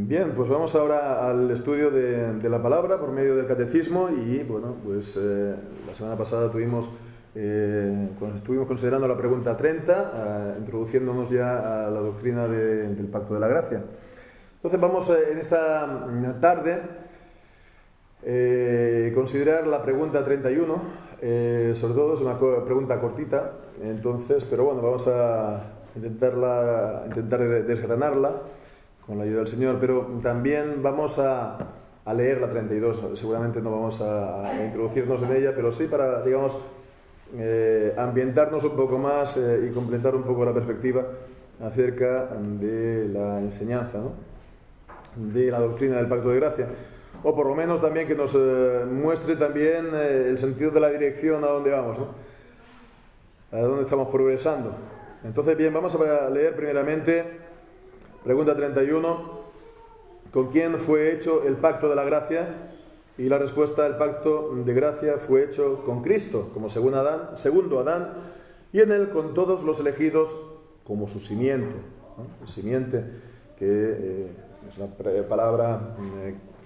Bien, pues vamos ahora al estudio de la palabra por medio del catecismo y bueno, pues la semana pasada estuvimos considerando la pregunta 30, introduciéndonos ya a la doctrina del Pacto de la Gracia. Entonces vamos en esta tarde considerar la pregunta 31, sobre todo es una pregunta cortita, entonces, pero bueno, vamos a intentar desgranarla con la ayuda del Señor, pero también vamos a leer la 32, seguramente no vamos a introducirnos en ella, pero sí para, digamos, ambientarnos un poco más y completar un poco la perspectiva acerca de la enseñanza, ¿no?, de la doctrina del Pacto de Gracia, o por lo menos también que nos muestre también el sentido de la dirección a dónde vamos, ¿no?, a dónde estamos progresando. Entonces, bien, vamos a leer primeramente pregunta 31, ¿con quién fue hecho el pacto de la gracia? Y la respuesta, el pacto de gracia fue hecho con Cristo, como segundo Adán, y en él con todos los elegidos como su simiente, ¿no? Simiente, que es una palabra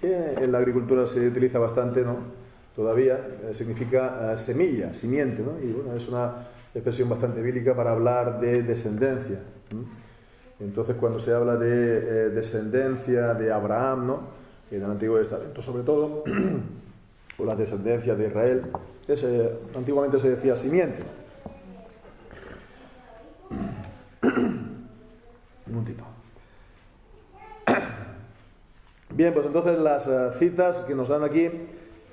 que en la agricultura se utiliza bastante, ¿no?, todavía, significa semilla, simiente, ¿no? Y bueno, es una expresión bastante bíblica para hablar de descendencia, ¿no? Entonces, cuando se habla de descendencia de Abraham, ¿no?, en el Antiguo Testamento sobre todo, o la descendencia de Israel, antiguamente se decía simiente. Un momentito. Bien, pues entonces las citas que nos dan aquí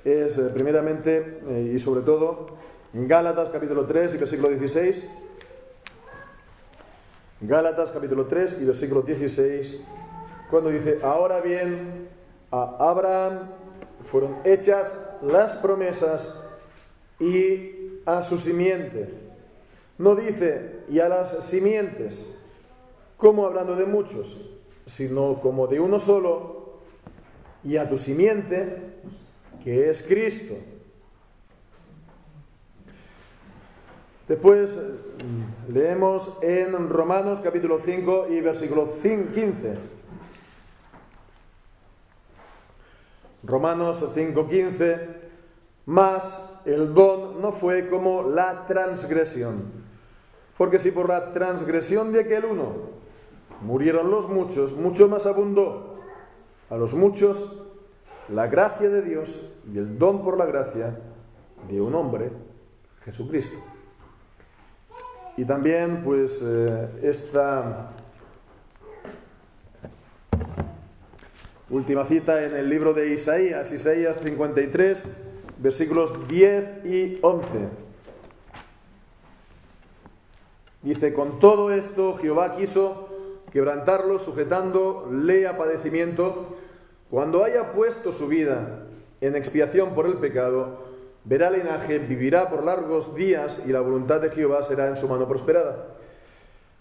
es primeramente y sobre todo Gálatas capítulo 3 y versículo 16. Gálatas capítulo 3 y versículo 16, cuando dice: ahora bien, a Abraham fueron hechas las promesas y a su simiente. No dice y a las simientes, como hablando de muchos, sino como de uno solo, y a tu simiente, que es Cristo. Después leemos en Romanos capítulo 5 y versículo 15. Romanos 5:15. Mas el don no fue como la transgresión. Porque si por la transgresión de aquel uno murieron los muchos, mucho más abundó a los muchos la gracia de Dios y el don por la gracia de un hombre, Jesucristo. Y también, pues, esta última cita en el libro de Isaías 53, versículos 10 y 11. Dice: con todo esto Jehová quiso quebrantarlo, sujetándole a padecimiento. Cuando haya puesto su vida en expiación por el pecado, verá linaje, vivirá por largos días, y la voluntad de Jehová será en su mano prosperada.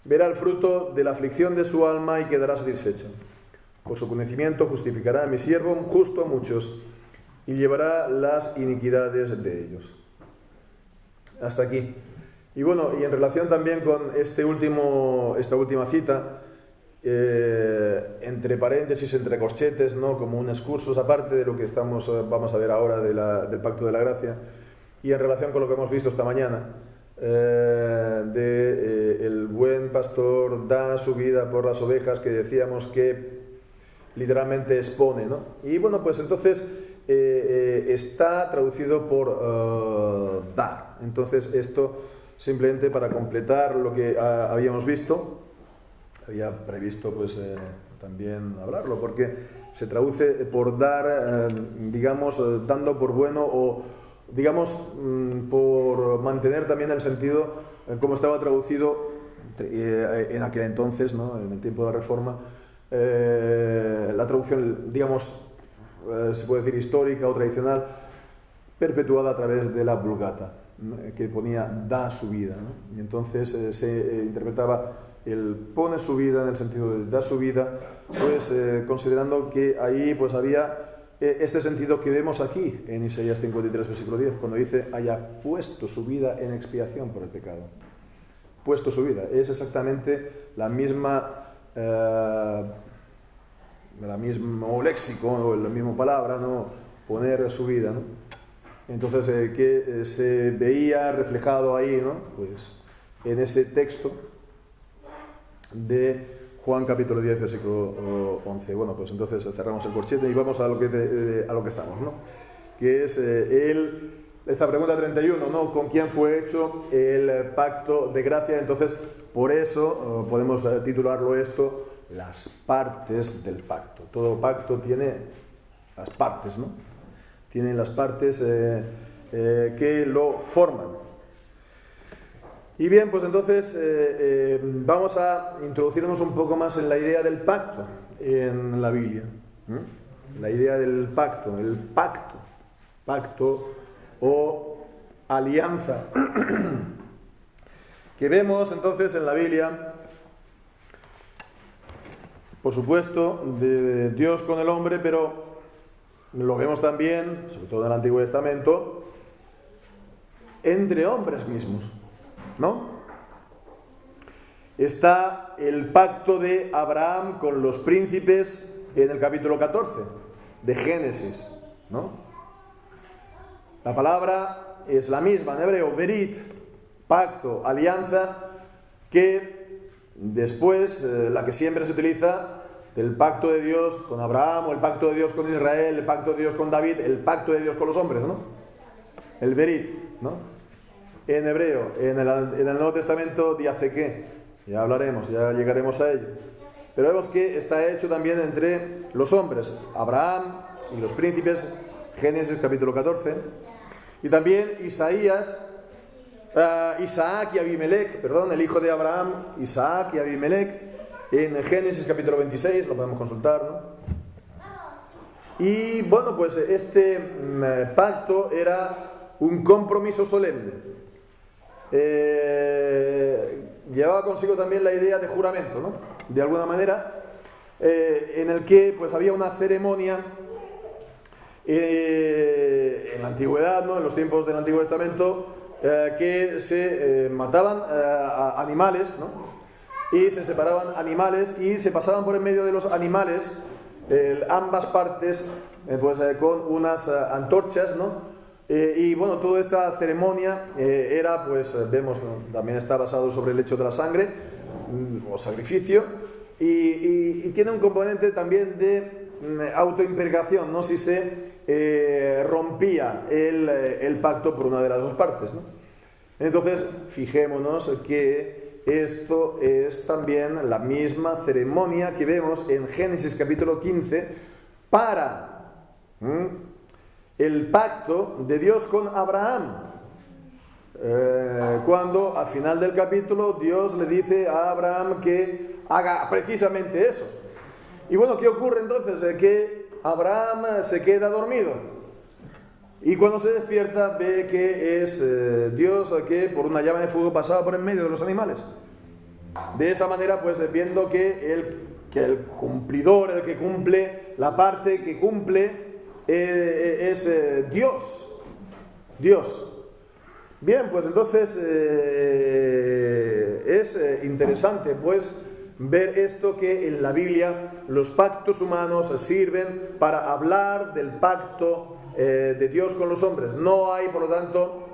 Verá el fruto de la aflicción de su alma y quedará satisfecho. Por su conocimiento justificará a mi siervo justo a muchos, y llevará las iniquidades de ellos. Hasta aquí. Y bueno, y en relación también con esta última cita, entre paréntesis, entre corchetes, ¿no?, como un excursus aparte de lo que vamos a ver ahora del Pacto de la Gracia, y en relación con lo que hemos visto esta mañana, el buen pastor da su vida por las ovejas, que decíamos que literalmente expone, ¿no? Y bueno, pues entonces está traducido por dar. Entonces esto simplemente para completar lo que habíamos visto. Había previsto pues también hablarlo, porque se traduce por dar, digamos, dando por bueno, o digamos por mantener también el sentido como estaba traducido en aquel entonces, ¿no?, en el tiempo de la Reforma, la traducción, digamos, se puede decir histórica o tradicional, perpetuada a través de la Vulgata, ¿no?, que ponía da su vida, ¿no? Y entonces se interpretaba el pone su vida en el sentido de da su vida, pues considerando que ahí pues había este sentido que vemos aquí en Isaías 53, versículo 10, cuando dice: haya puesto su vida en expiación por el pecado. Puesto su vida, es exactamente la misma el mismo léxico o la misma palabra, ¿no? Poner su vida, ¿no? Entonces, ¿qué se veía reflejado ahí, ¿no? Pues en ese texto de Juan capítulo 10, versículo 11. Bueno, pues entonces cerramos el corchete y vamos a lo que estamos, ¿no? Que es esta pregunta 31, ¿no? ¿Con quién fue hecho el pacto de gracia? Entonces, por eso podemos titularlo esto, las partes del pacto. Todo pacto tiene las partes, ¿no? Tienen las partes que lo forman. Y bien, pues entonces vamos a introducirnos un poco más en la idea del pacto en la Biblia. La idea del pacto, el pacto o alianza que vemos entonces en la Biblia, por supuesto, de Dios con el hombre, pero lo vemos también, sobre todo en el Antiguo Testamento, entre hombres mismos, ¿no? Está el pacto de Abraham con los príncipes en el capítulo 14 de Génesis, ¿no? La palabra es la misma en hebreo, berit, pacto, alianza, que después la que siempre se utiliza del pacto de Dios con Abraham, o el pacto de Dios con Israel, el pacto de Dios con David, el pacto de Dios con los hombres, ¿no? El berit, ¿no? En hebreo, en el Nuevo Testamento, diaceque, ya hablaremos, ya llegaremos a ello. Pero vemos que está hecho también entre los hombres, Abraham y los príncipes, Génesis capítulo 14, y también Isaac y Abimelech, el hijo de Abraham, Isaac y Abimelech, en Génesis capítulo 26, lo podemos consultar, ¿no? Y bueno, pues este pacto era un compromiso solemne. Llevaba consigo también la idea de juramento, ¿no? De alguna manera, en el que pues había una ceremonia en la antigüedad, ¿no? En los tiempos del Antiguo Testamento, que se mataban animales, ¿no? Y se separaban animales y se pasaban por en medio de los animales ambas partes con unas antorchas, ¿no? Y bueno, toda esta ceremonia era, pues vemos, ¿no? También está basado sobre el hecho de la sangre o sacrificio y tiene un componente también de autoimprecación, ¿no? Si se rompía el pacto por una de las dos partes, ¿no? Entonces, fijémonos que esto es también la misma ceremonia que vemos en Génesis capítulo 15 para el pacto de Dios con Abraham. Cuando al final del capítulo Dios le dice a Abraham que haga precisamente eso. Y bueno, ¿qué ocurre entonces? Que Abraham se queda dormido. Y cuando se despierta ve que es Dios que por una llama de fuego pasaba por en medio de los animales. De esa manera, pues viendo que el cumplidor, el que cumple, la parte que cumple es Dios. Bien, pues entonces es interesante pues ver esto, que en la Biblia los pactos humanos sirven para hablar del pacto de Dios con los hombres. No hay, por lo tanto,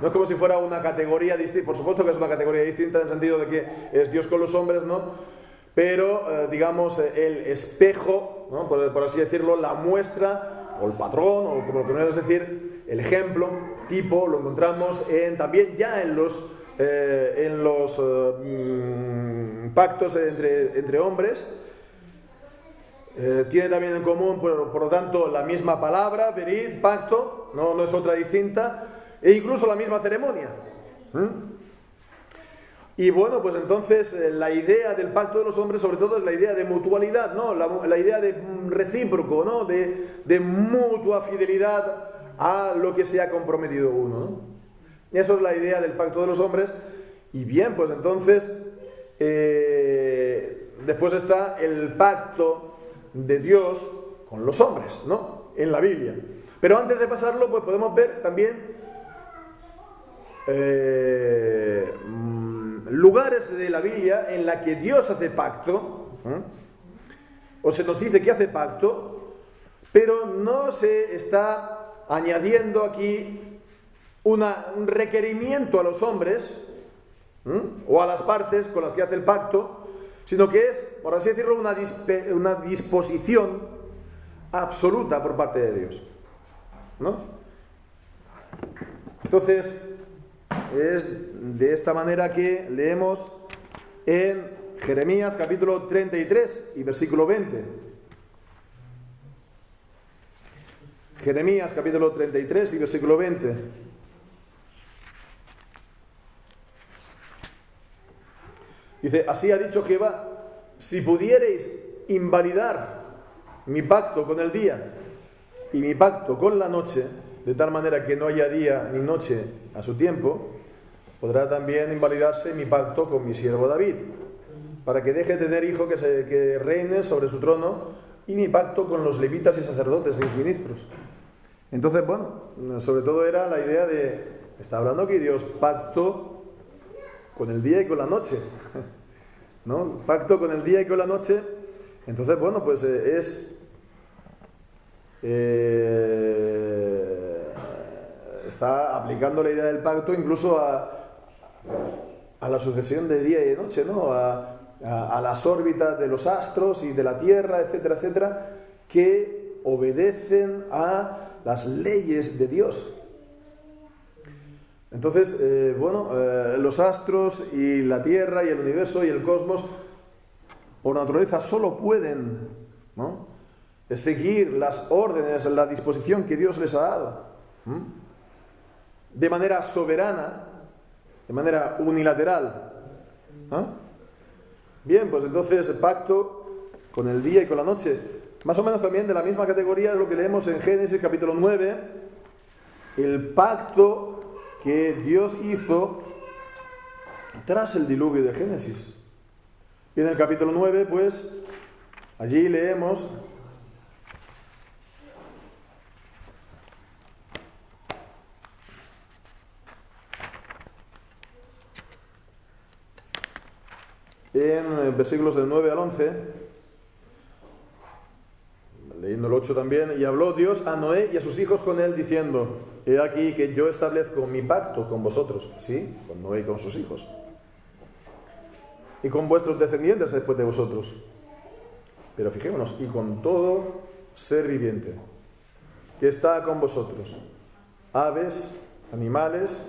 no es como si fuera una categoría distinta. Por supuesto que es una categoría distinta en el sentido de que es Dios con los hombres, ¿no? Pero, digamos, el espejo, ¿no? Por así decirlo, la muestra, o el patrón, o como lo que es decir, el ejemplo, tipo, lo encontramos también ya en los pactos entre hombres. Tiene también en común, por lo tanto, la misma palabra, berit, pacto, no es otra distinta, e incluso la misma ceremonia. Y bueno, pues entonces la idea del pacto de los hombres sobre todo es la idea de mutualidad, ¿no? La idea de recíproco, ¿no? De mutua fidelidad a lo que se ha comprometido uno, ¿no? Eso es la idea del pacto de los hombres. Y bien, pues entonces después está el pacto de Dios con los hombres, ¿no? En la Biblia. Pero antes de pasarlo, pues podemos ver también lugares de la Biblia en la que Dios hace pacto o se nos dice que hace pacto, pero no se está añadiendo aquí un requerimiento a los hombres o a las partes con las que hace el pacto, sino que es, por así decirlo, una disposición absoluta por parte de Dios, ¿no? Entonces, es de esta manera que leemos en Jeremías capítulo 33 y versículo 20. Jeremías capítulo 33 y versículo 20. Dice, así ha dicho Jehová, si pudiereis invalidar mi pacto con el día y mi pacto con la noche, de tal manera que no haya día ni noche a su tiempo, podrá también invalidarse mi pacto con mi siervo David, para que deje de tener hijo que reine sobre su trono, y mi pacto con los levitas y sacerdotes, mis ministros. Entonces, bueno, sobre todo era la idea de, está hablando que Dios pacto con el día y con la noche, ¿no? Pacto con el día y con la noche. Entonces, bueno, pues está aplicando la idea del pacto incluso a la sucesión de día y de noche, ¿no? A las órbitas de los astros y de la Tierra, etcétera, etcétera, que obedecen a las leyes de Dios. Entonces, los astros y la Tierra y el universo y el cosmos, por naturaleza, solo pueden, ¿no?, seguir las órdenes, la disposición que Dios les ha dado, de manera soberana, de manera unilateral. Bien, pues entonces pacto con el día y con la noche. Más o menos también de la misma categoría es lo que leemos en Génesis capítulo 9, el pacto que Dios hizo tras el diluvio de Génesis. Y en el capítulo 9, pues, allí leemos en versículos del 9 al 11, leyendo el 8 también, y habló Dios a Noé y a sus hijos con él, diciendo, he aquí que yo establezco mi pacto con vosotros, sí, con Noé y con sus hijos, y con vuestros descendientes después de vosotros. Pero fijémonos, y con todo ser viviente que está con vosotros, aves, animales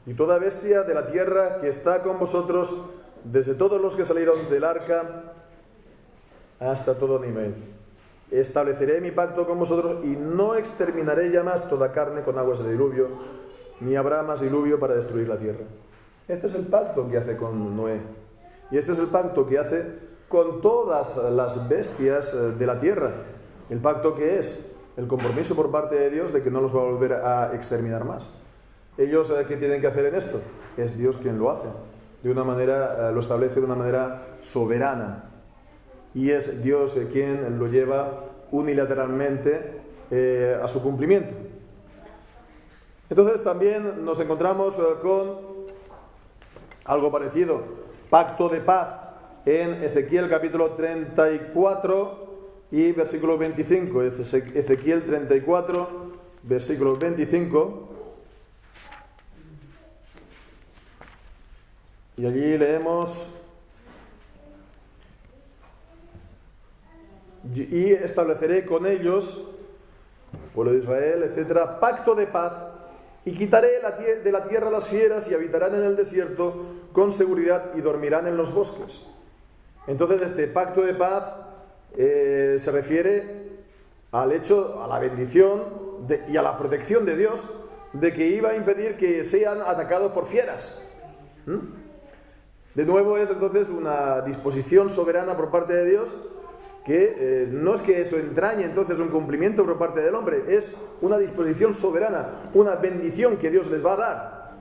y toda bestia de la tierra que está con vosotros, desde todos los que salieron del arca hasta todo animal. Estableceré mi pacto con vosotros y no exterminaré ya más toda carne con aguas de diluvio, ni habrá más diluvio para destruir la tierra. Este es el pacto que hace con Noé. Y este es el pacto que hace con todas las bestias de la tierra. El pacto que es el compromiso por parte de Dios de que no los va a volver a exterminar más. Ellos, ¿qué tienen que hacer en esto? Es Dios quien lo hace. De una manera, lo establece de una manera soberana. Y es Dios quien lo lleva unilateralmente a su cumplimiento. Entonces también nos encontramos con algo parecido, pacto de paz, en Ezequiel capítulo 34 y versículo 25. Ezequiel 34, versículo 25. Y allí leemos, y estableceré con ellos, pueblo de Israel, etcétera, pacto de paz, y quitaré de la tierra las fieras y habitarán en el desierto con seguridad y dormirán en los bosques. Entonces este pacto de paz se refiere al hecho, a la bendición y a la protección de Dios de que iba a impedir que sean atacados por fieras. De nuevo es entonces una disposición soberana por parte de Dios que no es que eso entrañe entonces un cumplimiento por parte del hombre, es una disposición soberana, una bendición que Dios les va a dar.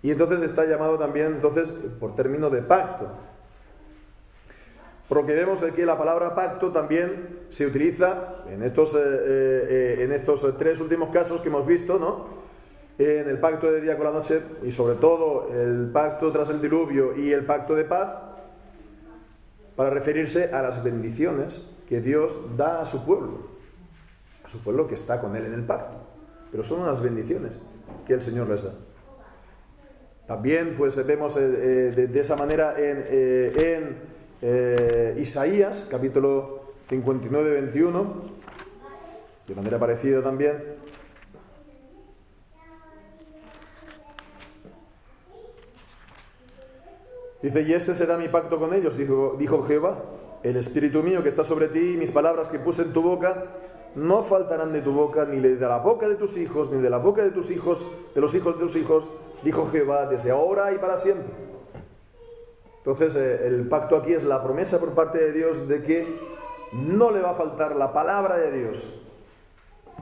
Y entonces está llamado también entonces por término de pacto. Por lo que vemos que la palabra pacto también se utiliza en estos tres últimos casos que hemos visto, ¿no? En el pacto de día con la noche y sobre todo el pacto tras el diluvio y el pacto de paz, para referirse a las bendiciones que Dios da a su pueblo que está con Él en el pacto. Pero son unas bendiciones que el Señor les da. También pues vemos de esa manera en Isaías, capítulo 59, 21, de manera parecida también. Dice, y este será mi pacto con ellos, dijo Jehová, el espíritu mío que está sobre ti y mis palabras que puse en tu boca no faltarán de tu boca, ni de la boca de tus hijos, ni de la boca de tus hijos, de los hijos de tus hijos, dijo Jehová, desde ahora y para siempre. Entonces el pacto aquí es la promesa por parte de Dios de que no le va a faltar la palabra de Dios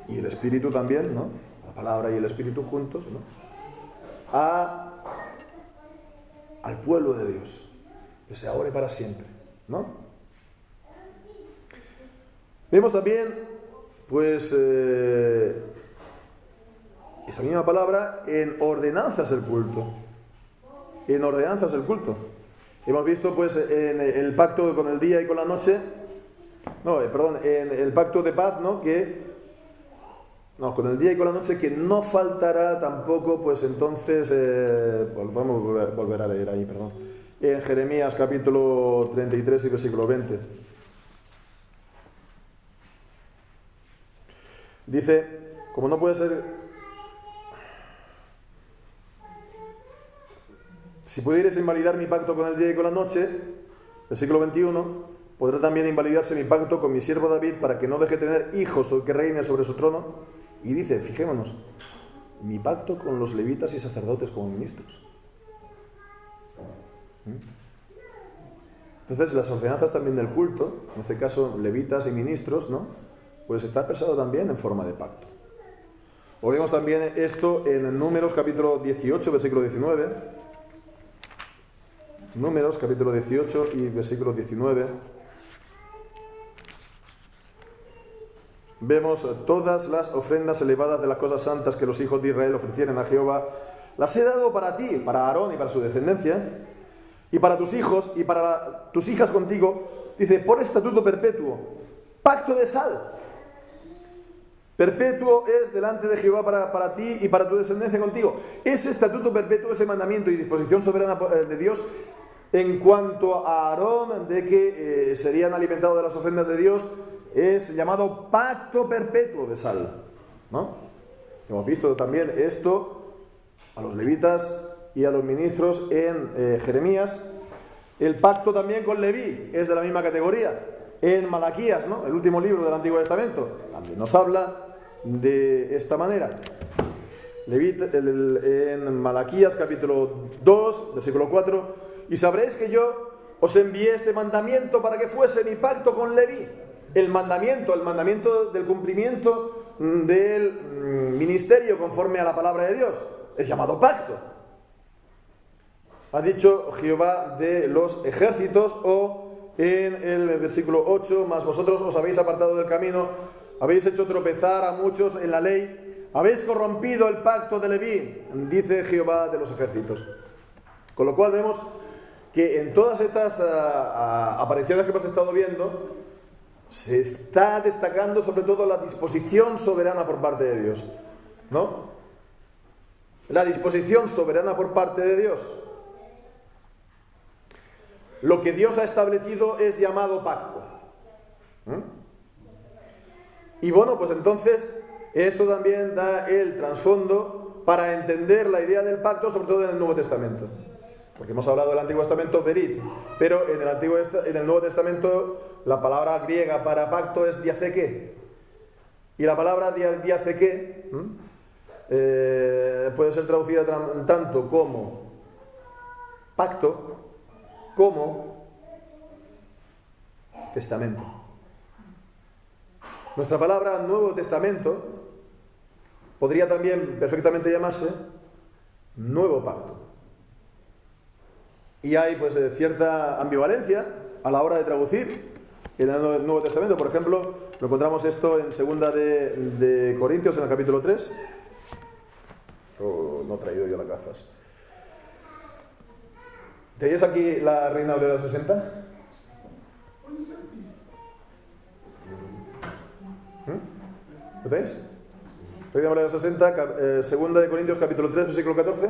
y el espíritu también, ¿no? La palabra y el espíritu juntos, ¿no? Al pueblo de Dios, desde ahora y para siempre, ¿no? Vemos también, pues, esa misma palabra en ordenanzas del culto. En ordenanzas del culto. Hemos visto, pues, en el pacto con el día y con la noche, en el pacto de paz, ¿no? Con el día y con la noche, que no faltará tampoco, pues entonces, vamos a volver a leer ahí, perdón, en Jeremías capítulo 33 y versículo 20. Dice, como no puede ser, si pudierais invalidar mi pacto con el día y con la noche, versículo 21, podrá también invalidarse mi pacto con mi siervo David para que no deje tener hijos o que reine sobre su trono. Y dice, fijémonos, mi pacto con los levitas y sacerdotes como ministros. Entonces las ordenanzas también del culto, en este caso levitas y ministros, ¿no? Pues está expresado también en forma de pacto. O vemos también esto en Números capítulo 18, versículo 19. Números capítulo 18 y versículo 19. Vemos todas las ofrendas elevadas de las cosas santas que los hijos de Israel ofrecieron a Jehová. Las he dado para ti, para Aarón y para su descendencia, y para tus hijos y para tus hijas contigo. Dice, por estatuto perpetuo, pacto de sal. Perpetuo es delante de Jehová para ti y para tu descendencia contigo. Ese estatuto perpetuo, ese mandamiento y disposición soberana de Dios en cuanto a Aarón, de que serían alimentados de las ofrendas de Dios, es llamado pacto perpetuo de sal, ¿no? Hemos visto también esto a los levitas y a los ministros en Jeremías. El pacto también con Leví es de la misma categoría. En Malaquías, ¿no? El último libro del Antiguo Testamento, también nos habla de esta manera. En Malaquías capítulo 2, versículo 4, y sabréis que yo os envié este mandamiento para que fuese mi pacto con Leví. El mandamiento del cumplimiento del ministerio conforme a la palabra de Dios es llamado pacto. Ha dicho Jehová de los ejércitos, o en el versículo 8, mas vosotros os habéis apartado del camino, habéis hecho tropezar a muchos en la ley, habéis corrompido el pacto de Leví, dice Jehová de los ejércitos. Con lo cual vemos que en todas estas apariciones que hemos estado viendo, se está destacando sobre todo la disposición soberana por parte de Dios, ¿no? La disposición soberana por parte de Dios. Lo que Dios ha establecido es llamado pacto. Y bueno, pues entonces esto también da el trasfondo para entender la idea del pacto, sobre todo en el Nuevo Testamento. Porque hemos hablado del Antiguo Testamento, berit, pero en el Nuevo Testamento la palabra griega para pacto es diatheke. Y la palabra diatheke puede ser traducida tanto como pacto como testamento. Nuestra palabra Nuevo Testamento podría también perfectamente llamarse Nuevo Pacto. Y hay pues cierta ambivalencia a la hora de traducir en el Nuevo Testamento. Por ejemplo, lo encontramos esto en 2 de Corintios, en el capítulo 3. No he traído yo las gafas. ¿Tenéis aquí la Reina Valera 60? ¿Lo tenéis? Reina Valera 60, segunda de Corintios capítulo 3, versículo 14.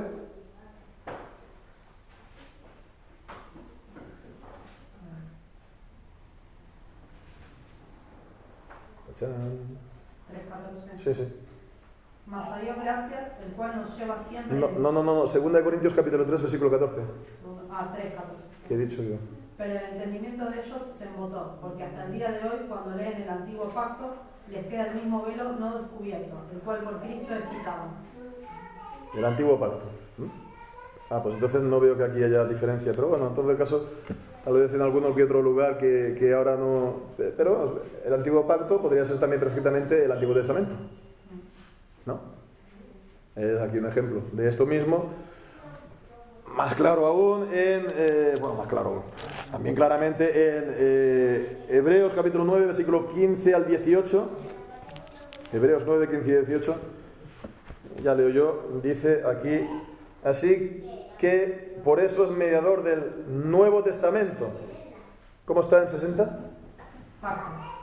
¡Tachán! 3:14. Sí, sí. Mas a Dios gracias, el cual nos lleva siempre. No. Segunda de Corintios capítulo 3, versículo 14. 3:14. ¿Qué he dicho yo? Pero el entendimiento de ellos se embotó, porque hasta el día de hoy, cuando leen el antiguo pacto, les queda el mismo velo no descubierto, el cual por Cristo es quitado. El antiguo pacto. Pues entonces no veo que aquí haya diferencia, pero bueno, en todo caso, tal vez en alguno que otro lugar que ahora no... Pero bueno, el antiguo pacto podría ser también perfectamente el Antiguo Testamento, ¿no? Es aquí un ejemplo de esto mismo. Más claro aún también claramente en Hebreos capítulo 9, versículo 15 al 18. Hebreos 9, 15 y 18. Ya leo yo, dice aquí: así que por eso es mediador del Nuevo Testamento. ¿Cómo está en 60?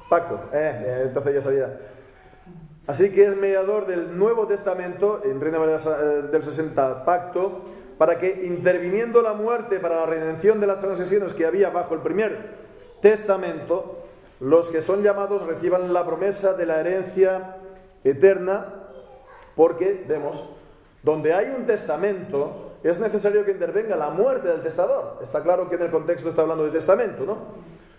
Pacto. Entonces ya sabía. Así que es mediador del Nuevo Testamento, en Reina Valera del 60, pacto, para que, interviniendo la muerte para la redención de las transgresiones que había bajo el primer testamento, los que son llamados reciban la promesa de la herencia eterna, porque, vemos, donde hay un testamento, es necesario que intervenga la muerte del testador. Está claro que en el contexto está hablando de testamento, ¿no?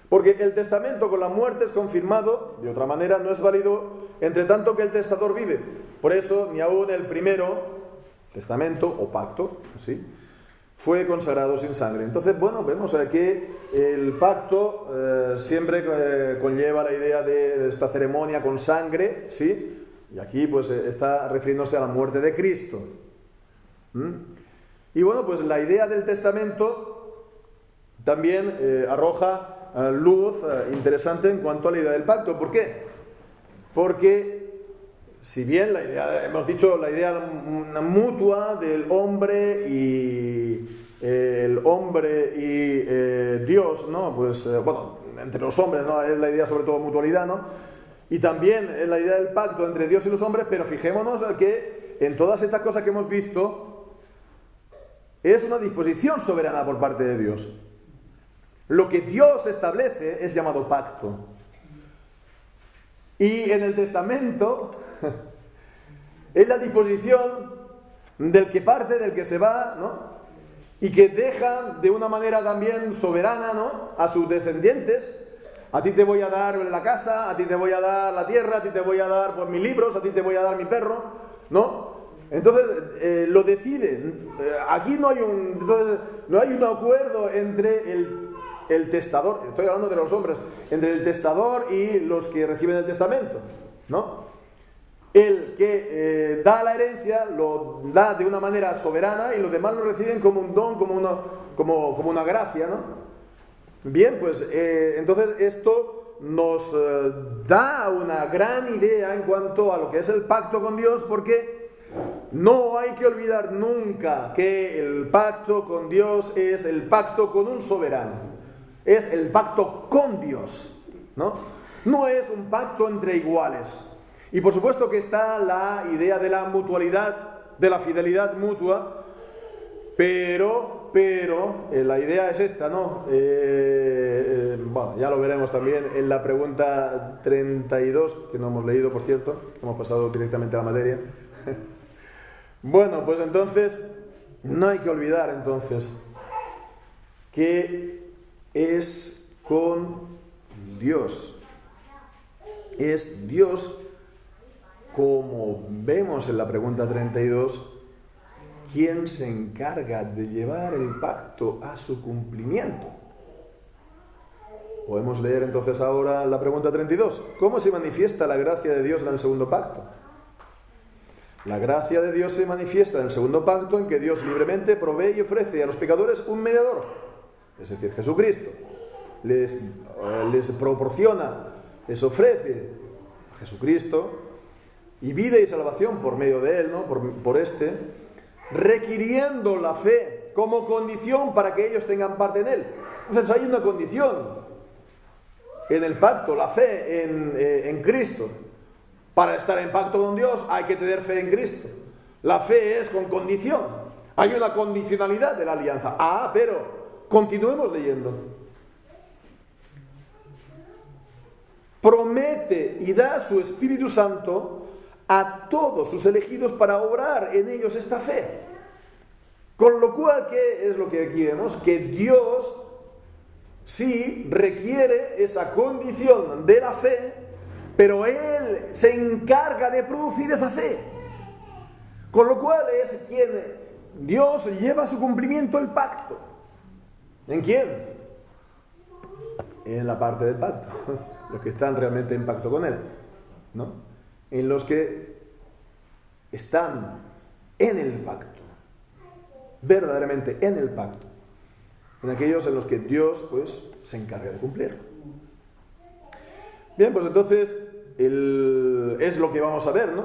Porque el testamento con la muerte es confirmado, de otra manera no es válido entre tanto que el testador vive. Por eso, ni aún el primero testamento o pacto, ¿sí?, fue consagrado sin sangre. Entonces, bueno, vemos que el pacto siempre conlleva la idea de esta ceremonia con sangre, ¿sí? Y aquí pues está refiriéndose a la muerte de Cristo. Y bueno, pues la idea del testamento también arroja luz interesante en cuanto a la idea del pacto. ¿Por qué? Porque si bien la idea, hemos dicho, la idea mutua del hombre y Dios, ¿no? Pues entre los hombres, ¿no? Es la idea sobre todo mutualidad, ¿no? Y también es la idea del pacto entre Dios y los hombres, pero fijémonos que en todas estas cosas que hemos visto es una disposición soberana por parte de Dios. Lo que Dios establece es llamado pacto. Y en el testamento es la disposición del que parte, del que se va, ¿no? Y que deja de una manera también soberana, ¿no?, a sus descendientes. A ti te voy a dar la casa, a ti te voy a dar la tierra, a ti te voy a dar pues, mis libros, a ti te voy a dar mi perro, ¿no? Entonces lo deciden. Aquí no hay un acuerdo entre el testador, estoy hablando de los hombres, entre el testador y los que reciben el testamento, ¿no? El que da la herencia lo da de una manera soberana y los demás lo reciben como un don, como una gracia, ¿no? Bien, pues entonces esto nos da una gran idea en cuanto a lo que es el pacto con Dios, porque no hay que olvidar nunca que el pacto con Dios es el pacto con un soberano, es el pacto con Dios, ¿no? No es un pacto entre iguales. Y por supuesto que está la idea de la mutualidad, de la fidelidad mutua, pero la idea es esta, ¿no? Bueno, ya lo veremos también en la pregunta 32, que no hemos leído, por cierto, hemos pasado directamente a la materia. Bueno, pues entonces, no hay que olvidar entonces que es con Dios. Es Dios, como vemos en la pregunta 32, quien se encarga de llevar el pacto a su cumplimiento. Podemos leer entonces ahora la pregunta 32. ¿Cómo se manifiesta la gracia de Dios en el segundo pacto? La gracia de Dios se manifiesta en el segundo pacto en que Dios libremente provee y ofrece a los pecadores un mediador, es decir, Jesucristo. Les proporciona, les ofrece a Jesucristo y vida y salvación por medio de Él, ¿no? por este, requiriendo la fe como condición para que ellos tengan parte en Él. Entonces hay una condición en el pacto, la fe en Cristo. Para estar en pacto con Dios hay que tener fe en Cristo. La fe es con condición. Hay una condicionalidad de la alianza. Pero continuemos leyendo. Promete y da su Espíritu Santo a todos sus elegidos para obrar en ellos esta fe. Con lo cual, ¿qué es lo que aquí vemos? Que Dios sí requiere esa condición de la fe, pero Él se encarga de producir esa fe. Con lo cual es quien Dios lleva a su cumplimiento el pacto. ¿En quién? En la parte del pacto. Los que están realmente en pacto con Él, ¿no? En los que están en el pacto, verdaderamente en el pacto, en aquellos en los que Dios, pues, se encarga de cumplir. Bien, pues entonces es lo que vamos a ver, ¿no?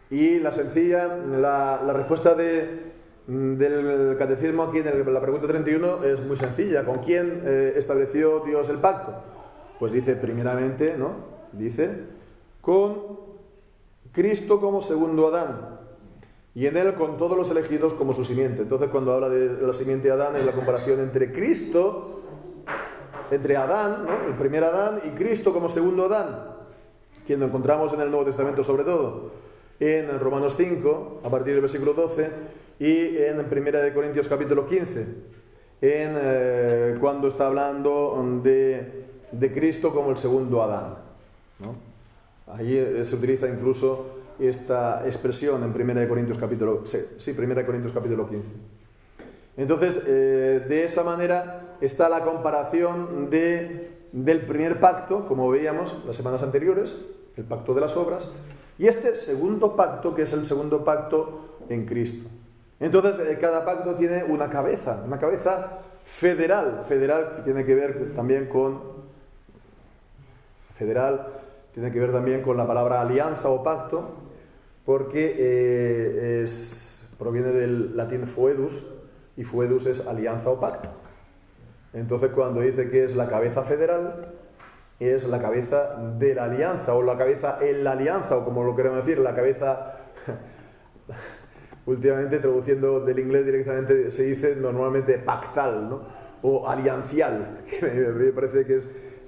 Y la respuesta del catecismo aquí en la pregunta 31 es muy sencilla. ¿Con quién estableció Dios el pacto? Pues dice primeramente, ¿no? Dice, con Cristo como segundo Adán, y en él con todos los elegidos como su simiente. Entonces, cuando habla de la simiente de Adán, es la comparación entre Cristo, entre Adán, ¿no? El primer Adán, y Cristo como segundo Adán, quien lo encontramos en el Nuevo Testamento sobre todo, en Romanos 5, a partir del versículo 12, y en 1 Corintios capítulo 15, cuando está hablando de Cristo como el segundo Adán, ¿no? Ahí se utiliza incluso esta expresión en 1 Corintios capítulo 15. Entonces, de esa manera está la comparación del primer pacto, como veíamos las semanas anteriores, el pacto de las obras, y este segundo pacto, que es el segundo pacto en Cristo. Entonces, cada pacto tiene una cabeza federal que tiene que ver también con la palabra alianza o pacto, porque proviene del latín foedus, y foedus es alianza o pacto. Entonces, cuando dice que es la cabeza federal, es la cabeza de la alianza, o la cabeza en la alianza, o como lo queremos decir, la cabeza... Últimamente, traduciendo del inglés directamente, se dice normalmente pactal, ¿no? O aliancial, que me parece que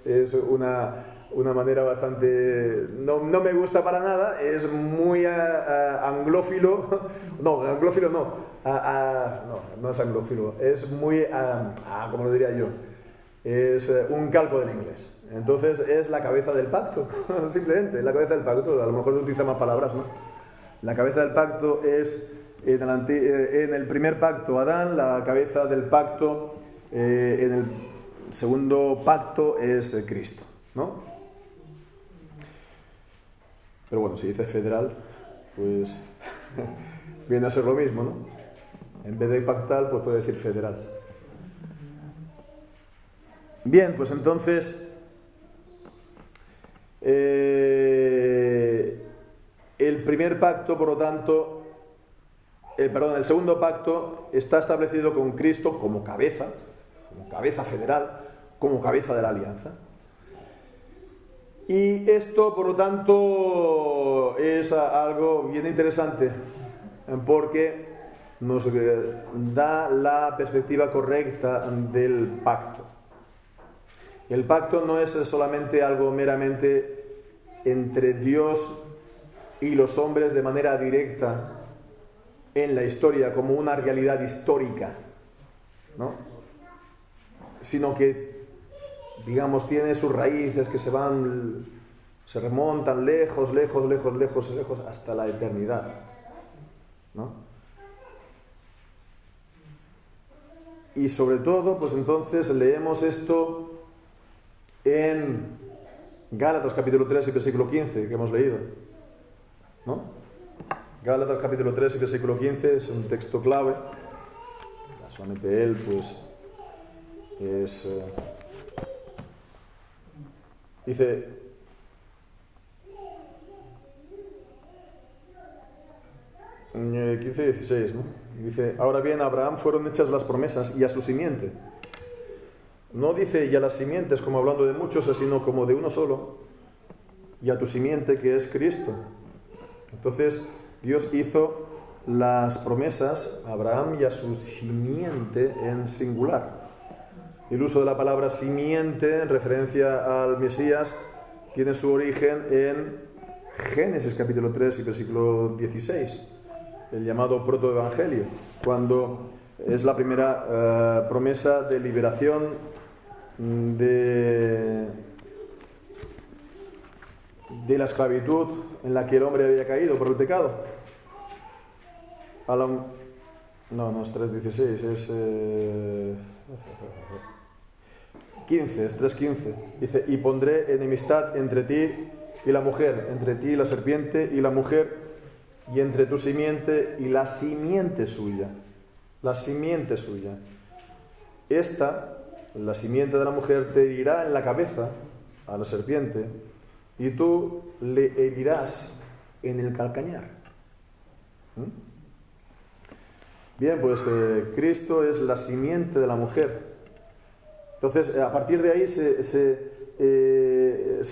es una manera bastante... No me gusta para nada, es muy anglófilo. No es anglófilo, es muy... ¿cómo lo diría yo? Es un calco del inglés. Entonces es la cabeza del pacto, simplemente, la cabeza del pacto. A lo mejor se utiliza más palabras, ¿no? La cabeza del pacto es, en el primer pacto, Adán. La cabeza del pacto, en el segundo pacto, es Cristo, ¿no? Pero bueno, si dice federal, pues viene a ser lo mismo, ¿no? En vez de pactal, pues puede decir federal. Bien, pues entonces... el primer pacto, por lo tanto, el segundo pacto está establecido con Cristo como cabeza federal, como cabeza de la alianza. Y esto, por lo tanto, es algo bien interesante, porque nos da la perspectiva correcta del pacto. El pacto no es solamente algo meramente entre Dios y los hombres de manera directa en la historia, como una realidad histórica, ¿no? Sino que, digamos, tiene sus raíces que se remontan lejos hasta la eternidad, ¿no? Y sobre todo, pues entonces leemos esto en Gálatas capítulo 3 y versículo 15, que hemos leído, ¿no? Gálatas capítulo 3 y versículo 15 es un texto clave. Solamente él, pues, es... dice... 15 y 16, ¿no? Dice, ahora bien, a Abraham fueron hechas las promesas y a su simiente. No dice y a las simientes como hablando de muchos, sino como de uno solo. y a tu simiente, que es Cristo. Entonces, Dios hizo las promesas a Abraham y a su simiente en singular. El uso de la palabra simiente en referencia al Mesías tiene su origen en Génesis capítulo 3 y versículo 16, el llamado protoevangelio, cuando es la primera promesa de liberación de la esclavitud en la que el hombre había caído por el pecado. No es 3.16, es 15, es 3.15. Dice, y pondré enemistad entre ti y la mujer, entre ti y la serpiente y la mujer, y entre tu simiente y la simiente suya. La simiente suya. Esta, la simiente de la mujer, te herirá en la cabeza a la serpiente, y tú le herirás en el calcañar. Bien, pues Cristo es la simiente de la mujer. Entonces, a partir de ahí se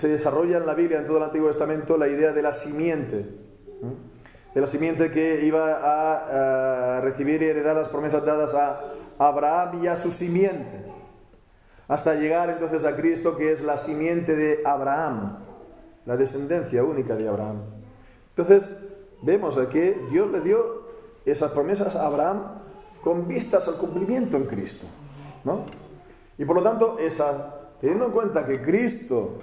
desarrolla en la Biblia, en todo el Antiguo Testamento, la idea de la simiente. De la simiente que iba a recibir y heredar las promesas dadas a Abraham y a su simiente. Hasta llegar entonces a Cristo, que es la simiente de Abraham, la descendencia única de Abraham. Entonces, vemos que Dios le dio esas promesas a Abraham con vistas al cumplimiento en Cristo, ¿no? Y por lo tanto, teniendo en cuenta que Cristo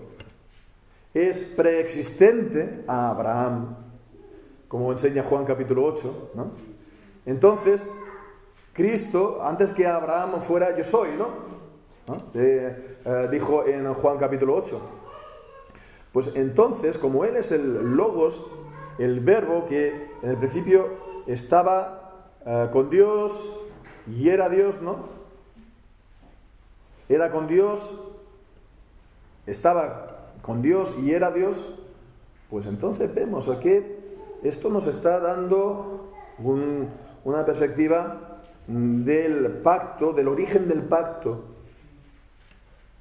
es preexistente a Abraham, como enseña Juan capítulo 8, ¿no? Entonces, Cristo, antes que Abraham fuera, yo soy, ¿no? Dijo en Juan capítulo 8. Pues entonces, como Él es el Logos, el Verbo que en el principio estaba con Dios y era Dios, ¿no? Era con Dios, estaba con Dios y era Dios, pues entonces vemos que esto nos está dando una perspectiva del pacto, del origen del pacto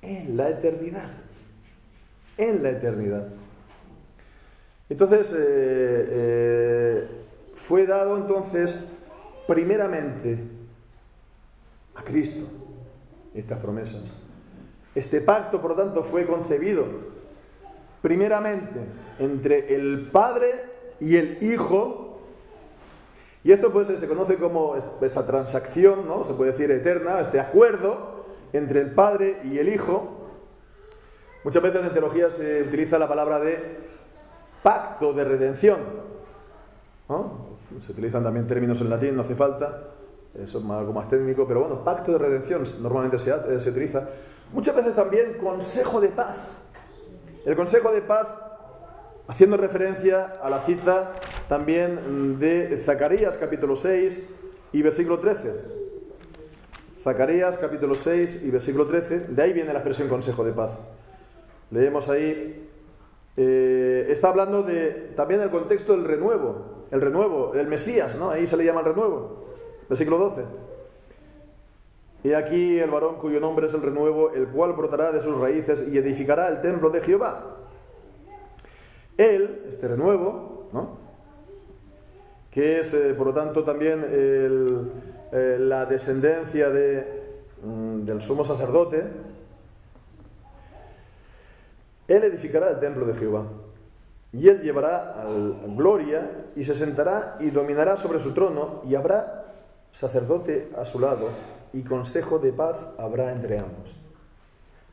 en la eternidad. En la eternidad. Entonces, fue dado entonces primeramente a Cristo estas promesas. Este pacto, por lo tanto, fue concebido primeramente entre el Padre y el Hijo, y esto pues se conoce como esta transacción, ¿no? Se puede decir eterna, este acuerdo entre el Padre y el Hijo. Muchas veces en teología se utiliza la palabra de pacto de redención, ¿no? Se utilizan también términos en latín, no hace falta, eso es algo más técnico, pero bueno, pacto de redención normalmente se utiliza. Muchas veces también consejo de paz. El consejo de paz, haciendo referencia a la cita también de Zacarías capítulo 6 y versículo 13. Zacarías capítulo 6 y versículo 13, de ahí viene la expresión consejo de paz. Leemos ahí, está hablando también del contexto del renuevo, el Mesías, ¿no? Ahí se le llama el renuevo. Versículo 12. He aquí el varón cuyo nombre es el renuevo, el cual brotará de sus raíces y edificará el templo de Jehová. Él, este renuevo, ¿no? Que es, por lo tanto, también la descendencia del sumo sacerdote, él edificará el templo de Jehová. Y él llevará gloria y se sentará y dominará sobre su trono, y habrá sacerdote a su lado y consejo de paz habrá entre ambos.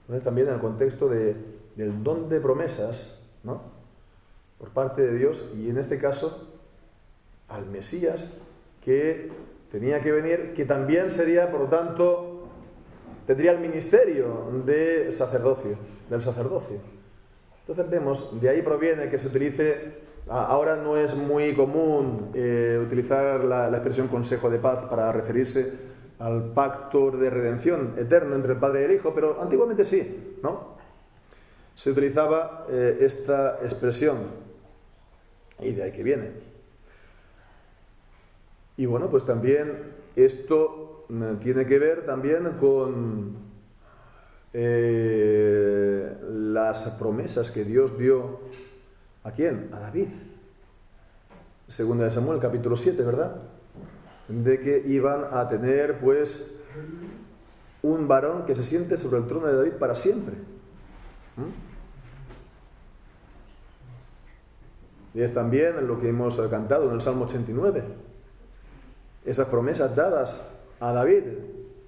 Entonces, también en el contexto del don de promesas, ¿no? Por parte de Dios, y en este caso al Mesías que tenía que venir, que también sería, por lo tanto, tendría el ministerio del sacerdocio. Entonces vemos, de ahí proviene que se utilice, ahora no es muy común utilizar la expresión consejo de paz para referirse al pacto de redención eterno entre el Padre y el Hijo, pero antiguamente sí, ¿no? Se utilizaba esta expresión, y de ahí que viene. Y bueno, pues también esto tiene que ver también con las promesas que Dios dio ¿A quién? A David. Segunda de Samuel, capítulo 7, ¿verdad? De que iban a tener, pues, un varón que se siente sobre el trono de David para siempre. Y es también lo que hemos cantado en el Salmo 89. Esas promesas dadas a David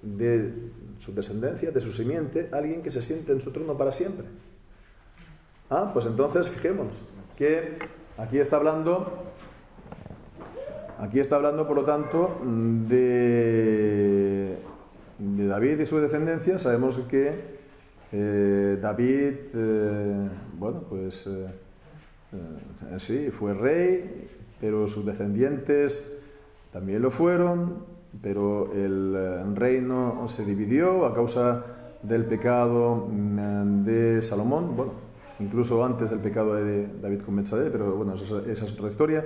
de su descendencia, de su simiente, alguien que se siente en su trono para siempre. Pues entonces fijémonos que aquí está hablando, por lo tanto, de David y su descendencia. Sabemos que David, sí, fue rey, pero sus descendientes también lo fueron, pero el reino se dividió a causa del pecado de Salomón, incluso antes del pecado de David con Betsabé, pero bueno, esa es otra historia.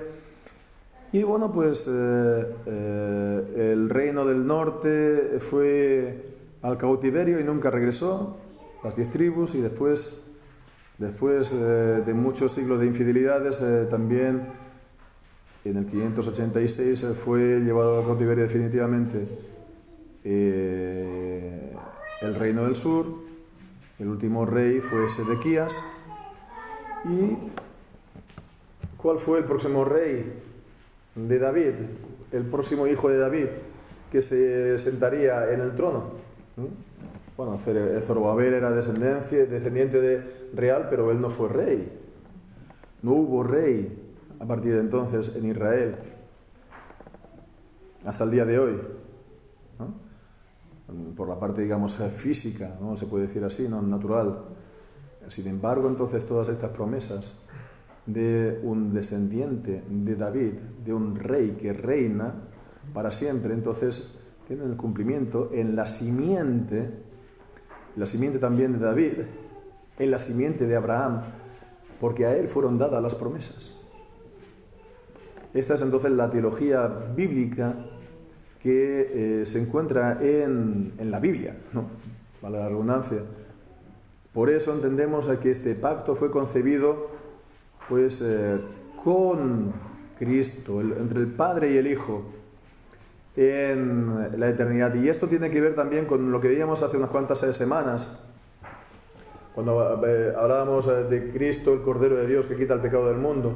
Y bueno, pues el reino del norte fue al cautiverio y nunca regresó, las 10 tribus, y después de muchos siglos de infidelidades, también en el 586 fue llevado al cautiverio definitivamente el reino del sur. El último rey fue Sedequías. ¿Y cuál fue el próximo rey de David? El próximo hijo de David que se sentaría en el trono. Zorobabel era descendiente de real, pero él no fue rey. No hubo rey a partir de entonces en Israel hasta el día de hoy, ¿no? Por la parte, digamos, física, no se puede decir así, no natural. Sin embargo, entonces todas estas promesas de un descendiente de David, de un rey que reina para siempre, entonces tienen el cumplimiento en la simiente también de David, en la simiente de Abraham, porque a él fueron dadas las promesas. Esta es entonces la teología bíblica que se encuentra en la Biblia, ¿no? Vale la redundancia. Por eso entendemos que este pacto fue concebido, pues, con Cristo, entre el Padre y el Hijo, en la eternidad. Y esto tiene que ver también con lo que veíamos hace unas cuantas semanas, cuando hablábamos de Cristo, el Cordero de Dios que quita el pecado del mundo.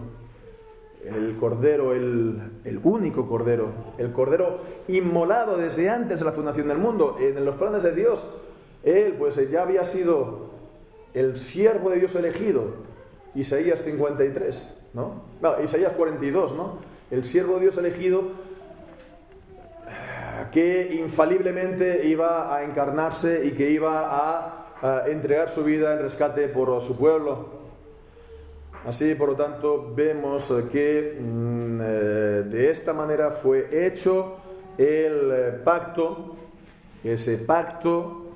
El Cordero, el único Cordero, el Cordero inmolado desde antes de la fundación del mundo. En los planes de Dios, él pues ya había sido el siervo de Dios elegido. Isaías 53, ¿no? Isaías 42, ¿no? El siervo de Dios elegido que infaliblemente iba a encarnarse y que iba a entregar su vida en rescate por su pueblo. Así, por lo tanto, vemos que de esta manera fue hecho el pacto, ese pacto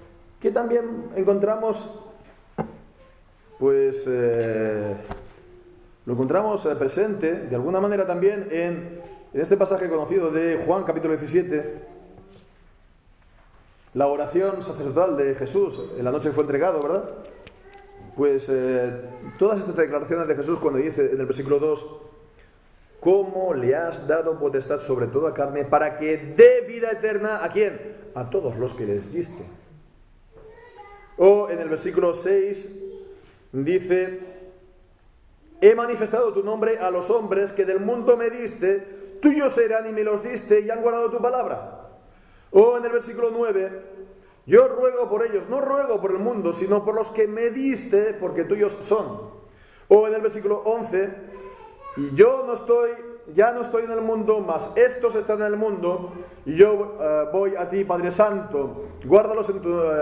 que también encontramos, pues, lo encontramos presente de alguna manera también en este pasaje conocido de Juan capítulo 17, la oración sacerdotal de Jesús en la noche que fue entregado, ¿verdad? Pues todas estas declaraciones de Jesús cuando dice en el versículo 2: ¿cómo le has dado potestad sobre toda carne para que dé vida eterna? ¿A quién? A todos los que les diste. O en el versículo 6 dice: he manifestado tu nombre a los hombres que del mundo me diste, tuyos eran y me los diste y han guardado tu palabra. O en el versículo 9: yo ruego por ellos, no ruego por el mundo, sino por los que me diste, porque tuyos son. O en el versículo 11: y yo ya no estoy en el mundo, mas estos están en el mundo, y yo voy a ti, Padre Santo, guárdalos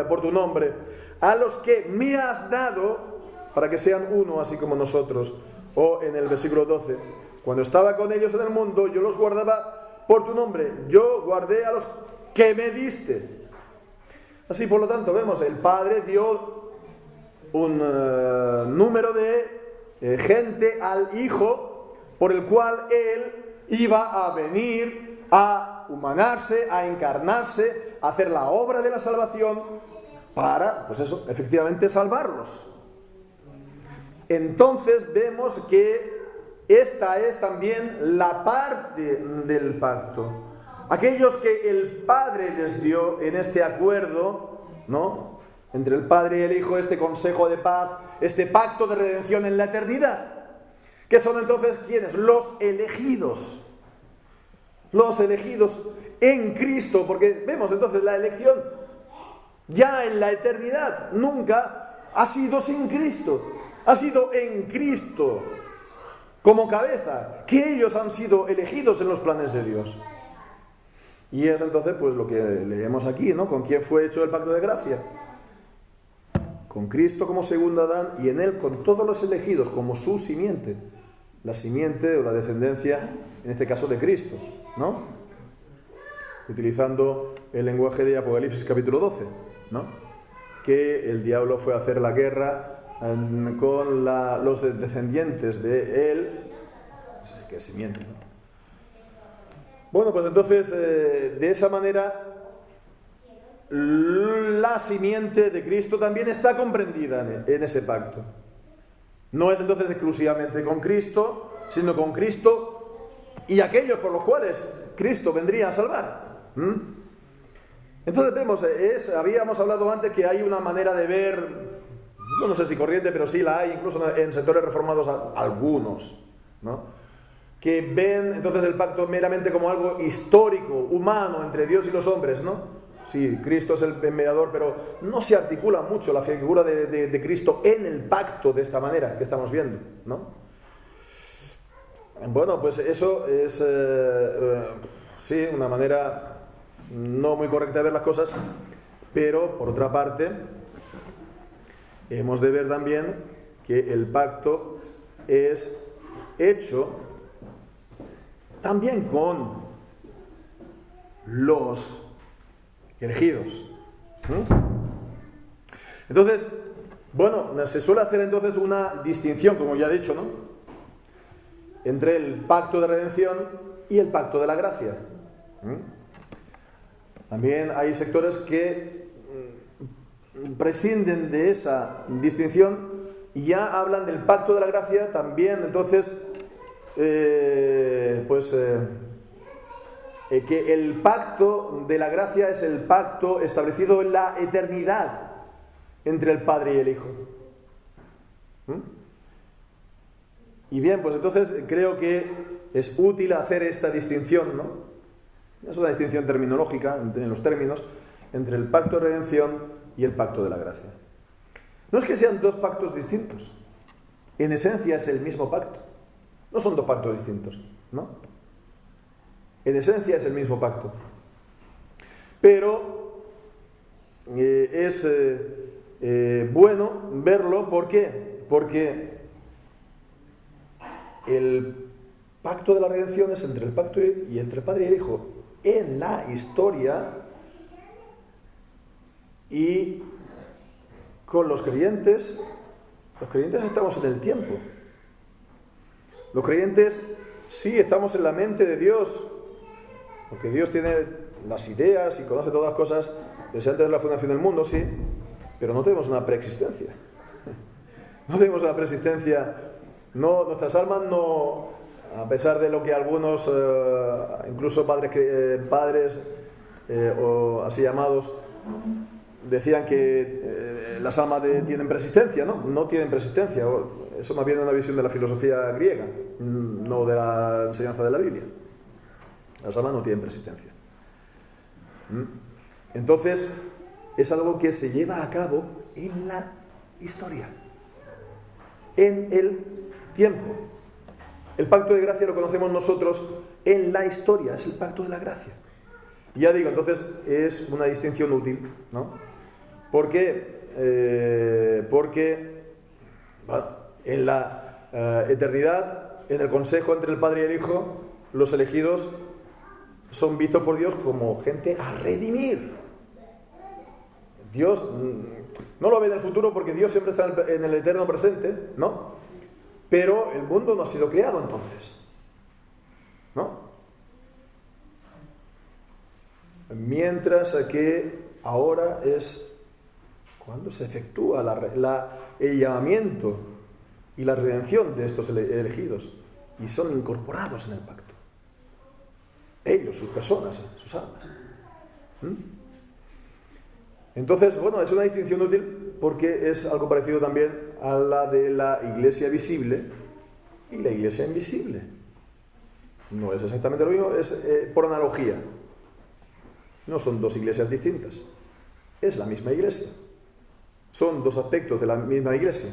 por tu nombre, a los que me has dado, para que sean uno, así como nosotros. O en el versículo 12: cuando estaba con ellos en el mundo, yo los guardaba por tu nombre, yo guardé a los que me diste. Así, por lo tanto, vemos, el Padre dio un número de gente al Hijo, por el cual Él iba a venir a humanarse, a encarnarse, a hacer la obra de la salvación para, pues eso, efectivamente salvarlos. entonces vemos que esta es también la parte del pacto. Aquellos que el Padre les dio en este acuerdo, ¿no?, entre el Padre y el Hijo, este consejo de paz, este pacto de redención en la eternidad. ¿Qué son entonces quiénes? Los elegidos. Los elegidos en Cristo, porque vemos entonces la elección ya en la eternidad. Nunca ha sido sin Cristo, ha sido en Cristo como cabeza, que ellos han sido elegidos en los planes de Dios. Y es entonces pues lo que leemos aquí, ¿no? ¿Con quién fue hecho el pacto de gracia? Con Cristo como segundo Adán, y en él con todos los elegidos como su simiente, la simiente o la descendencia, en este caso de Cristo, ¿no? Utilizando el lenguaje de Apocalipsis capítulo 12, ¿no?, que el diablo fue a hacer la guerra con los descendientes de él, que es simiente, ¿no? Bueno, pues entonces de esa manera la simiente de Cristo también está comprendida en ese pacto. No es entonces exclusivamente con Cristo, sino con Cristo y aquellos por los cuales Cristo vendría a salvar. Entonces vemos, habíamos hablado antes que hay una manera de ver, no sé si corriente, pero sí la hay, incluso en sectores reformados algunos, ¿no?, que ven entonces el pacto meramente como algo histórico, humano, entre Dios y los hombres, ¿no? Sí, Cristo es el mediador, pero no se articula mucho la figura de Cristo en el pacto de esta manera que estamos viendo, ¿no? Bueno, pues eso es, sí, una manera no muy correcta de ver las cosas, pero por otra parte, hemos de ver también que el pacto es hecho también con los elegidos. Entonces, bueno, se suele hacer entonces una distinción, como ya he dicho, ¿no?, entre el pacto de redención y el pacto de la gracia. También hay sectores que prescinden de esa distinción y ya hablan del pacto de la gracia también, entonces, que el pacto de la gracia es el pacto establecido en la eternidad entre el Padre y el Hijo. Y bien, pues entonces creo que es útil hacer esta distinción, ¿no? Es una distinción terminológica, en los términos, entre el pacto de redención y el pacto de la gracia. No es que sean dos pactos distintos, en esencia es el mismo pacto. No son dos pactos distintos, ¿no? En esencia es el mismo pacto. Pero es bueno verlo, ¿por qué? Porque el pacto de la redención es entre el pacto y entre el Padre y el Hijo en la historia, y con los creyentes estamos en el tiempo. Los creyentes sí estamos en la mente de Dios, porque Dios tiene las ideas y conoce todas las cosas desde antes de la fundación del mundo, sí, pero no tenemos una preexistencia. No tenemos una preexistencia. No, nuestras almas no, a pesar de lo que algunos, incluso padres o así llamados, decían que las almas tienen preexistencia, ¿no? No tienen preexistencia. Eso más bien es una visión de la filosofía griega, no de la enseñanza de la Biblia. Las almas no tienen preexistencia. Entonces, es algo que se lleva a cabo en la historia, en el tiempo. El pacto de gracia lo conocemos nosotros en la historia, es el pacto de la gracia. Y ya digo, entonces es una distinción útil, ¿no? ¿Por qué? Porque bueno, en la eternidad, en el consejo entre el Padre y el Hijo, los elegidos son vistos por Dios como gente a redimir. Dios no lo ve en el futuro porque Dios siempre está en el eterno presente, ¿no? Pero el mundo no ha sido creado entonces, ¿no? Mientras que ahora es cuando se efectúa el llamamiento y la redención de estos elegidos, y son incorporados en el pacto. Ellos, sus personas, sus almas. Entonces, bueno, es una distinción útil porque es algo parecido también a la de la iglesia visible y la iglesia invisible. No es exactamente lo mismo, es por analogía. No son dos iglesias distintas, es la misma iglesia. Son dos aspectos de la misma iglesia,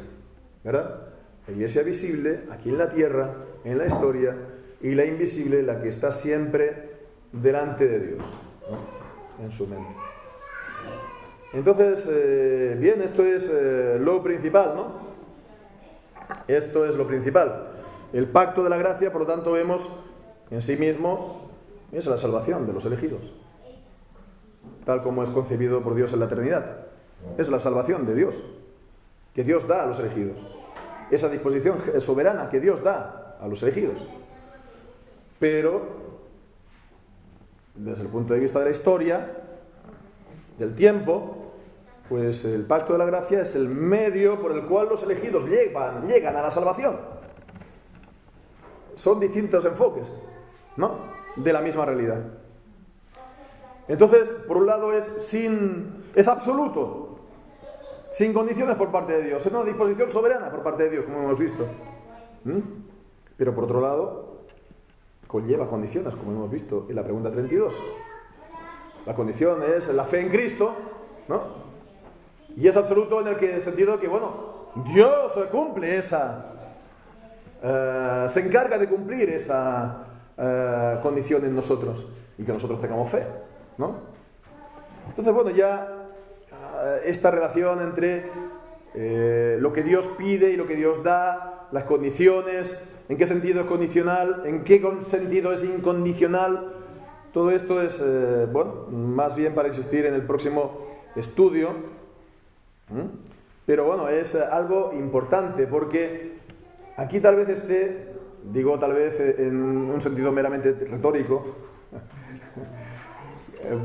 ¿verdad? La iglesia visible, aquí en la tierra, en la historia, y la invisible, la que está siempre delante de Dios, ¿no? En su mente. Entonces, bien, esto es lo principal, ¿no? Esto es lo principal. El pacto de la gracia, por lo tanto, vemos en sí mismo, es la salvación de los elegidos, tal como es concebido por Dios en la eternidad. Es la salvación de Dios, que Dios da a los elegidos. Esa disposición soberana que Dios da a los elegidos. Pero, desde el punto de vista de la historia, del tiempo, pues el pacto de la gracia es el medio por el cual los elegidos llegan a la salvación. Son distintos enfoques, ¿no?, de la misma realidad. Entonces, por un lado es absoluto, sin condiciones por parte de Dios, es una disposición soberana por parte de Dios, como hemos visto. Pero por otro lado, conlleva condiciones, como hemos visto en la pregunta 32. La condición es la fe en Cristo, ¿no? Y es absoluto en el sentido que, bueno, Dios cumple se encarga de cumplir esa condición en nosotros y que nosotros tengamos fe, ¿no? Entonces, bueno, ya esta relación entre lo que Dios pide y lo que Dios da, las condiciones, en qué sentido es condicional, en qué sentido es incondicional, todo esto es, bueno, más bien para insistir en el próximo estudio, pero bueno, es algo importante porque aquí tal vez digo tal vez en un sentido meramente retórico,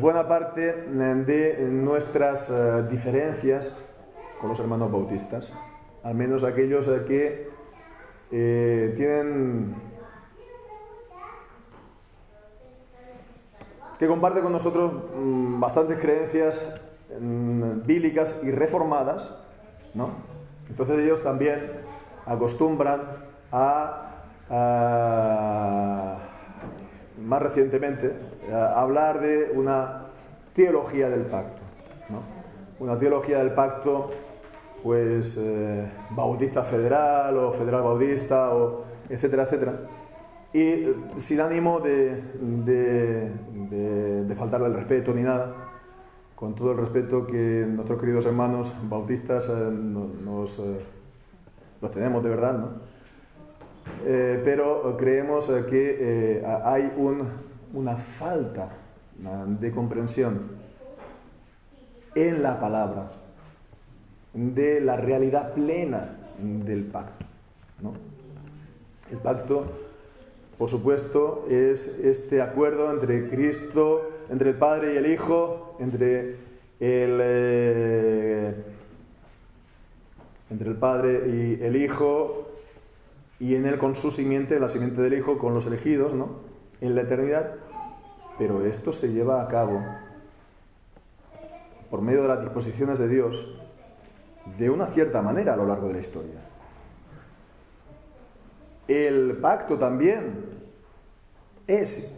buena parte de nuestras diferencias con los hermanos bautistas, al menos aquellos que comparten con nosotros bastantes creencias bíblicas y reformadas, ¿no? Entonces ellos también acostumbran más recientemente a hablar de una teología del pacto, ¿no? Una teología del pacto, pues bautista federal o federal bautista, o etcétera, etcétera, y sin ánimo de faltarle el respeto ni nada, con todo el respeto que nuestros queridos hermanos bautistas los tenemos de verdad, ¿no? Pero creemos que hay una falta de comprensión en la palabra de la realidad plena del pacto, ¿no? El pacto, por supuesto, es este acuerdo entre Cristo, entre el Padre y el Hijo, entre el Padre y el Hijo, y en él con su simiente, la simiente del Hijo, con los elegidos, ¿no?, en la eternidad. Pero esto se lleva a cabo por medio de las disposiciones de Dios de una cierta manera a lo largo de la historia. El pacto también se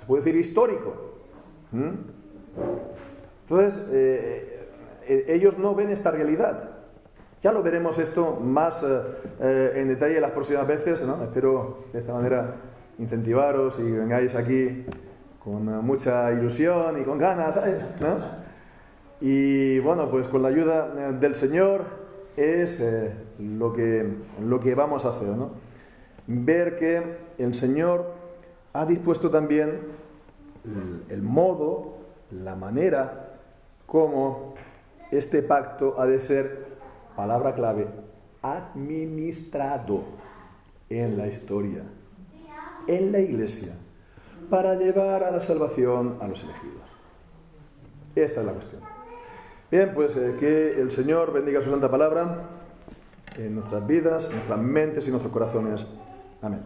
puede decir, histórico. Entonces, ellos no ven esta realidad. Ya lo veremos esto más en detalle las próximas veces, ¿no? Espero de esta manera incentivaros y vengáis aquí con mucha ilusión y con ganas, ¿no? Y bueno, pues con la ayuda del Señor es lo que vamos a hacer, ¿no? Ver que el Señor ha dispuesto también el modo, la manera como este pacto ha de ser, palabra clave, administrado en la historia, en la Iglesia, para llevar a la salvación a los elegidos. Esta es la cuestión. Bien, pues que el Señor bendiga su santa palabra en nuestras vidas, en nuestras mentes y nuestros corazones. Amén.